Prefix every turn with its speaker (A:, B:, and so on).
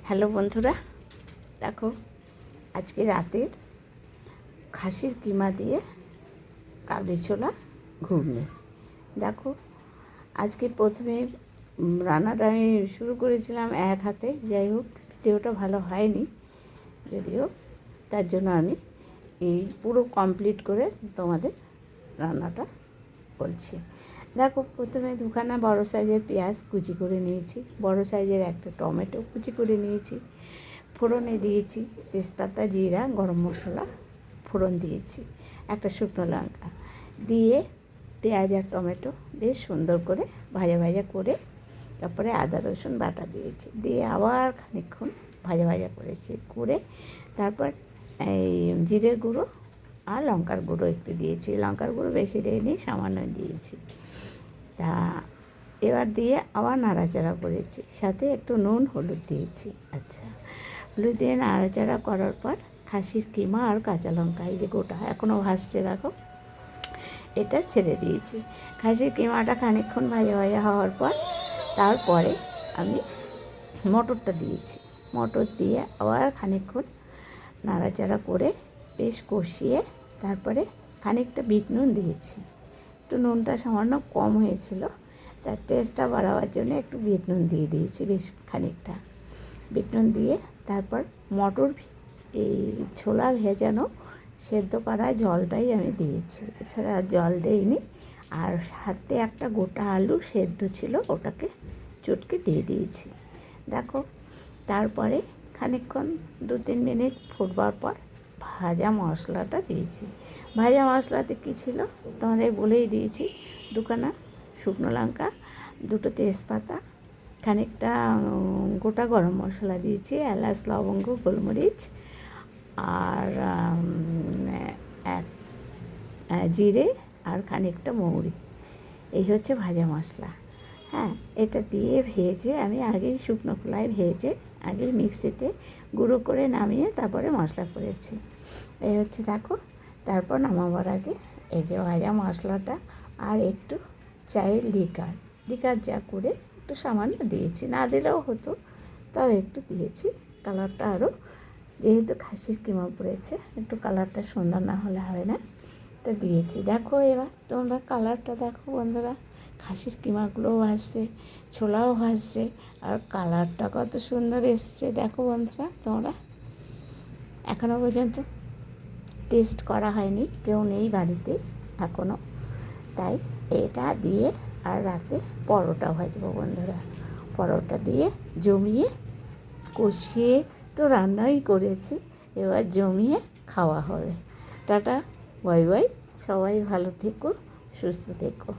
A: Hello বন্ধুরা, দেখো আজকে রাতের খাসির কিমা দিয়ে কাবলি ছোলা ঘুগনি। দেখো আজকে প্রথমে রান্নাটা আমি শুরু করেছিলাম এক হাতে, যাই হোক ভিডিওটা ভালো হয়নি যদিও, তার জন্য আমি এই পুরো কমপ্লিট করে তোমাদের রান্নাটা বলছি। দেখো প্রথমে দুখানা বড় সাইজের পেঁয়াজ কুচি করে নিয়েছি, বড় সাইজের একটা টমেটো কুচি করে নিয়েছি, ফোড়নে দিয়েছি তেজপাতা, জিরা, গরম মশলা ফোড়ন দিয়েছি, একটা শুকনো লঙ্কা দিয়ে পেঁয়াজ আর টমেটো বেশ সুন্দর করে ভাজা ভাজা করে তারপরে আদা রসুন বাটা দিয়েছি, দিয়ে আবার খানিকক্ষণ ভাজা ভাজা করেছি, করে তারপর এই জিরের গুঁড়ো আর লঙ্কার গুঁড়ো একটু দিয়েছি, লঙ্কার গুঁড়ো বেশি দিইনি, সামান্য দিয়েছি। তা এবার দিয়ে আবার নাড়াচাড়া করেছি, সাথে একটু নুন হলুদ দিয়েছি। আচ্ছা, হলুদ দিয়ে নাড়াচাড়া করার পর খাসির কিমা আর কাঁচা লঙ্কা এই যে গোটা এখনও ভাসছে দেখো, এটা ছেড়ে দিয়েছি। খাসির কিমাটা খানিকক্ষণ ভাজা ভাজা হওয়ার পর তারপরে আমি মটরটা দিয়েছি, মটর দিয়ে আবার খানিকক্ষণ নাড়াচাড়া করে বেশ কষিয়ে তারপরে খানিকটা বিট নুন দিয়েছি। একটু নুনটা সামান্য কম হয়েছিল, তার টেস্টটা বাড়াবার জন্য একটু বিট নুন দিয়ে দিয়েছি, বেশ খানিকটা বিট নুন দিয়ে তারপর মটর এই ছোলা ভেজানো সেদ্ধ করা জলটাই আমি দিয়েছি, এছাড়া আর জল দেইনি। আর সাথে একটা গোটা আলু সেদ্ধ ছিল, ওটাকে চটকে দিয়ে দিয়েছি। দেখো তারপরে খানিকক্ষণ 2-3 মিনিট ফুটবার পর ভাজা মশলাটা দিয়েছি। ভাজা মশলাতে কী ছিল তোমাদের বলেই দিয়েছি, দুখানা শুকনো লঙ্কা, দুটো তেজপাতা, খানিকটা গোটা গরম মশলা দিয়েছি, এলাচ, লবঙ্গ, গোলমরিচ আর জিরে আর খানিকটা মৌরি, এই হচ্ছে ভাজা মশলা। হ্যাঁ, এটা দিয়ে ভেজে আমি আগেই শুকনো খোলায় ভেজে আগেই মিক্সিতে গুঁড়ো করে নামিয়ে তারপরে মশলা করেছি। এই হচ্ছে দেখো, তারপর নামাবার আগে এই যে ভাজা মশলাটা আর একটু চায়ের লিকার যা করে একটু সামান্য দিয়েছি, না দিলেও হতো, তাও একটু দিয়েছি, কালারটা আরও, যেহেতু খাসির কিমা পড়েছে একটু কালারটা সুন্দর না হলে হয় না, তো দিয়েছি। দেখো এবার তোমরা কালারটা দেখো বন্ধুরা, খাসির কিমাগুলোও ভাসছে, ছোলাও ভাসছে, আর কালারটা কত সুন্দর এসছে দেখো বন্ধুরা। তোমরা এখনও পর্যন্ত টেস্ট করা হয়নি, কেউ নেই বাড়িতে এখনও, তাই এটা দিয়ে আর রাতে পরোটা ভাজবো বন্ধুরা। পরোটা দিয়ে জমিয়ে কষিয়ে তো রান্নাই করেছি, এবার জমিয়ে খাওয়া হবে। টাটা, বাই বাই, সবাই ভালো থেকো, সুস্থ থেকো।